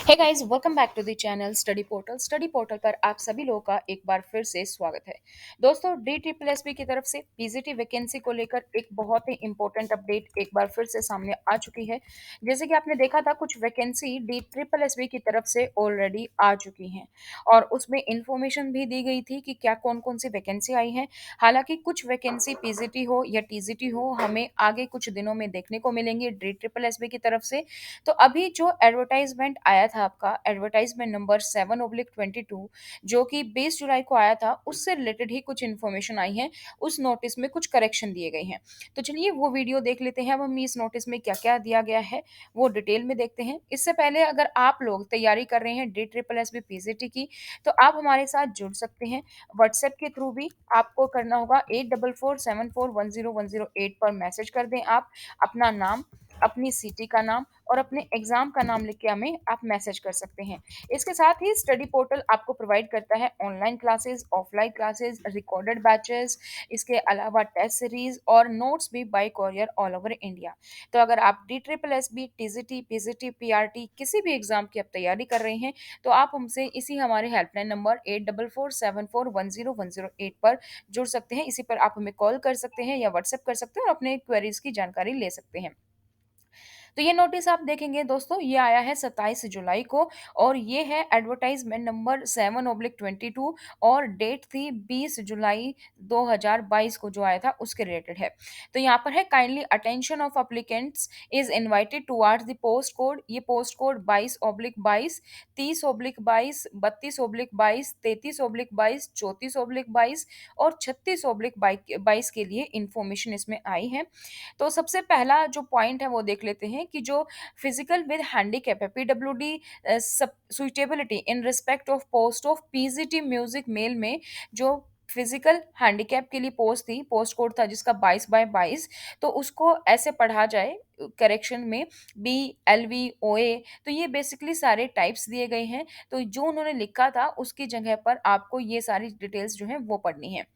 Hey guys, welcome back to the channel Study Portal पर आप सभी लोगों का एक बार फिर से स्वागत है। दोस्तों, डी ट्रिपल एस बी की तरफ से पीजीटी वैकेंसी को लेकर एक बहुत ही इंपॉर्टेंट अपडेट एक बार फिर से सामने आ चुकी है। जैसे कि आपने देखा था, कुछ vacancy D triple S B की तरफ से ऑलरेडी आ चुकी हैं और उसमें इंफॉर्मेशन भी दी गई थी कि क्या कौन कौन सी वैकेंसी आई हैं। हालांकि कुछ वैकेंसी पीजीटी हो या टीजीटी हो, हमें आगे कुछ दिनों में देखने को मिलेंगी डी ट्रिपल एस बी की तरफ से। तो अभी जो एडवर्टाइजमेंट आया था, आपका एडवर्टाइजमेंट नंबर 7/22, जो कि 20 जुलाई को आया था, उससे रिलेटेड ही कुछ इन्फॉर्मेशन आई है। उस नोटिस में कुछ करेक्शन दिए गए हैं। तो चलिए वो वीडियो देख लेते हैं। अब हम इस नोटिस में क्या क्या दिया गया है वो डिटेल में देखते हैं। इससे पहले अगर आप लोग तैयारी कर रहे हैं D triple S B PGT की, तो आप हमारे साथ जुड़ सकते हैं। व्हाट्सएप के थ्रू भी आपको करना होगा। 8447410108 पर मैसेज कर दें आप अपना नाम, अपनी सिटी का नाम और अपने एग्जाम का नाम लिख के हमें आप मैसेज कर सकते हैं। इसके साथ ही स्टडी पोर्टल आपको प्रोवाइड करता है online classes, offline classes, recorded batches, इसके अलावा टेस्ट सीरीज और नोट्स भी by courier all over India. तो अगर आप D triple S B, TGT, PGT, PRT किसी भी एग्जाम की आप तैयारी कर रहे हैं, तो आप हमसे इसी हमारे हेल्पलाइन नंबर 8447410108 पर जुड़ सकते हैं। इसी पर आप हमें कॉल कर सकते हैं या व्हाट्सएप कर सकते हैं और अपने क्वेरीज की जानकारी ले सकते हैं। तो ये नोटिस आप देखेंगे दोस्तों, ये आया है 27 जुलाई को और ये है एडवर्टाइजमेंट नंबर 7/22 और डेट थी 20 जुलाई 2022 को जो आया था उसके रिलेटेड है। तो यहाँ पर है, kindly attention of applicants is invited towards the post code. ये पोस्ट कोड 22/22, 30/22, 32/22, 33/22, 34/22 और 36/22 के लिए इंफॉर्मेशन इसमें आई है। तो सबसे पहला जो पॉइंट है वो देख लेते हैं कि जो फिजिकल विद हैंडीकैप है, PWD suitability in respect of post of PGT music male में जो फिजिकल हैंडीकैप के लिए पोस्ट थी, पोस्ट कोड था जिसका 22/22, तो उसको ऐसे पढ़ा जाए करेक्शन में BLVOA। तो ये बेसिकली सारे टाइप्स दिए गए हैं। तो जो उन्होंने लिखा था उसकी जगह पर आपको ये सारी डिटेल्स जो है वो पढ़नी है।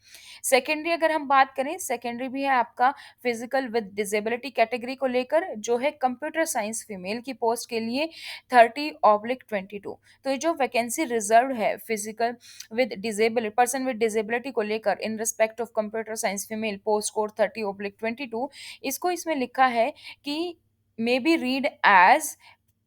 सेकेंडरी अगर हम बात करें, सेकेंडरी भी है आपका फिजिकल विद डिसेबिलिटी कैटेगरी को लेकर, जो है कंप्यूटर साइंस फीमेल की पोस्ट के लिए 30/22। तो ये जो वैकेंसी रिजर्व है physical with disability, person with disability को लेकर in respect of computer science female, post code 30/22, इसको इसमें लिखा है कि may be read as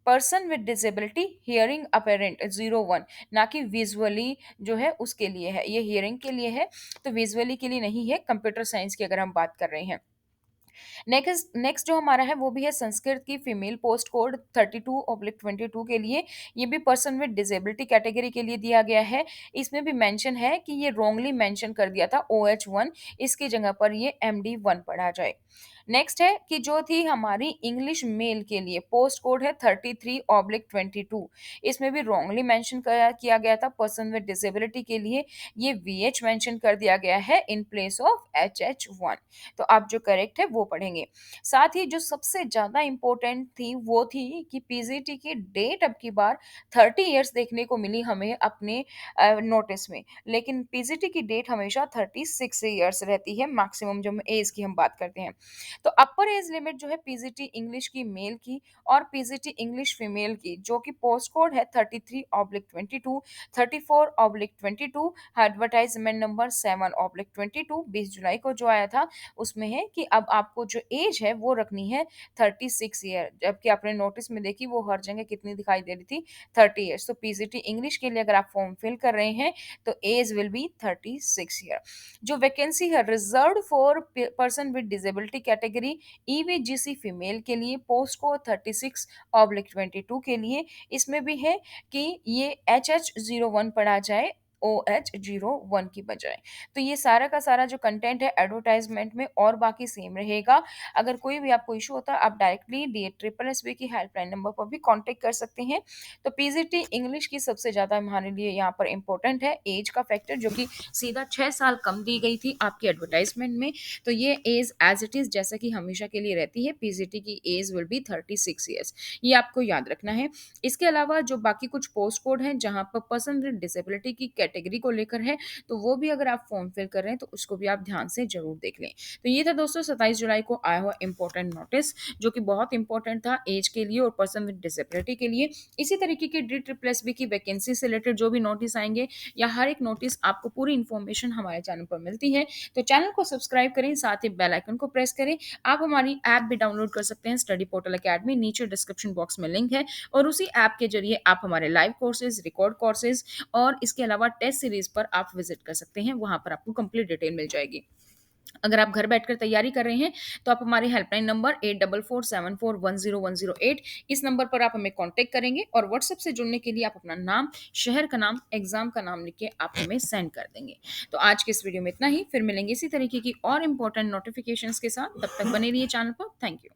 person with disability hearing apparent 01, ना कि विजुअली जो है उसके लिए है, ये हियरिंग के लिए है। तो विजुअली के लिए नहीं है, कंप्यूटर साइंस की अगर हम बात कर रहे हैं। नेक्स्ट जो हमारा है वो भी है संस्कृत की फीमेल, पोस्ट कोड 32/22 के लिए। ये भी पर्सन विद डिसेबिलिटी कैटेगरी के लिए दिया गया है। इसमें भी मेंशन है कि ये रॉन्गली मेंशन कर दिया था OH1, इसकी जगह पर ये MD1 पढ़ा जाए। नेक्स्ट है कि जो थी हमारी इंग्लिश मेल के लिए, पोस्ट कोड है 33/22, इसमें भी रॉन्गली मेंशन किया गया था पर्सन विद डिसेबिलिटी के लिए, ये VH मेंशन कर दिया गया है इन प्लेस ऑफ HH1। तो आप जो करेक्ट है वो पढ़ेंगे। साथ ही जो सबसे ज़्यादा इम्पोर्टेंट थी वो थी कि पीजीटी की डेट अब की बार 30 ईयर्स देखने को मिली हमें अपने नोटिस में, लेकिन पीजीटी की डेट हमेशा 36 ईयर्स रहती है मैक्सिमम, जब एज की हम बात करते हैं। तो अपर एज लिमिट जो है पीजीटी इंग्लिश की मेल की और पीजीटी इंग्लिश फीमेल की, जो कि पोस्ट कोड है 33/22, 34/22, एडवर्टाइजमेंट नंबर 7/22, 20 जुलाई को जो आया था, उसमें है कि अब आपको जो एज है वो रखनी है 36 ईयर, जबकि आपने नोटिस में देखी वो हर जगह कितनी दिखाई दे रही थी, 30 ईयर्स। तो पीजीटी इंग्लिश के लिए अगर आप फॉर्म फिल कर रहे हैं तो एज विल बी 36 ईयर। जो वैकेंसी है reserved for person with disability category EVGC female के लिए, पोस्ट को 36/22 के लिए, इसमें भी है कि ये HH01 पढ़ा जाए OH01 की बजाय। तो ये सारा का सारा जो कंटेंट है एडवर्टाइजमेंट में और बाकी सेम रहेगा। अगर कोई भी आपको इशू होता है आप directly D triple S B की हेल्पलाइन नंबर पर भी कांटेक्ट कर सकते हैं। तो पीजीटी इंग्लिश की सबसे ज़्यादा हमारे लिए यहाँ पर इंपॉर्टेंट है एज का फैक्टर, जो कि सीधा 6 साल कम दी गई थी आपकी एडवर्टाइजमेंट में। तो ये एज एज इट इज़ जैसा कि हमेशा के लिए रहती है, पीजीटी की एज विल बी 36 ईयर्स, ये आपको याद रखना है। इसके अलावा जो बाकी कुछ पोस्ट कोड हैं जहाँ पर पर्सन विद डिसेबिलिटी की कैटेगरी को लेकर है, तो वो भी अगर आप फॉर्म फिल कर रहे हैं तो उसको भी आप ध्यान से ज़रूर देख लें। तो ये था दोस्तों 27 जुलाई को आया हुआ इम्पोर्टेंट नोटिस, जो कि बहुत इंपॉर्टेंट था एज के लिए और पर्सन विद डिसेबिलिटी के लिए। इसी तरीके के DSSS की वैकेंसी से रिलेटेड जो भी नोटिस आएंगे या हर एक नोटिस आपको पूरी इन्फॉर्मेशन हमारे चैनल पर मिलती है। तो चैनल को सब्सक्राइब करें, साथ ही बेल आइकन को प्रेस करें। आप हमारी ऐप भी डाउनलोड कर सकते हैं, स्टडी पोर्टल अकेडमी, नीचे डिस्क्रिप्शन बॉक्स में लिंक है, और उसी ऐप के जरिए आप हमारे लाइव कोर्सेज, रिकॉर्ड कोर्सेज और इसके अलावा टेस्ट सीरीज पर आप विजिट कर सकते हैं। वहां पर आपको कंप्लीट डिटेल मिल जाएगी। अगर आप घर बैठकर तैयारी कर रहे हैं तो आप हमारे हेल्पलाइन नंबर 8447410108, इस नंबर पर आप हमें कांटेक्ट करेंगे, और व्हाट्सएप से जुड़ने के लिए आप अपना नाम, शहर का नाम, एग्जाम का नाम लिख के आप हमें सेंड कर देंगे। तो आज के इस वीडियो में इतना ही, फिर मिलेंगे इसी तरीके की और इंपॉर्टेंट नोटिफिकेशंस के साथ। तब तक बने रहिए चैनल पर। Thank you.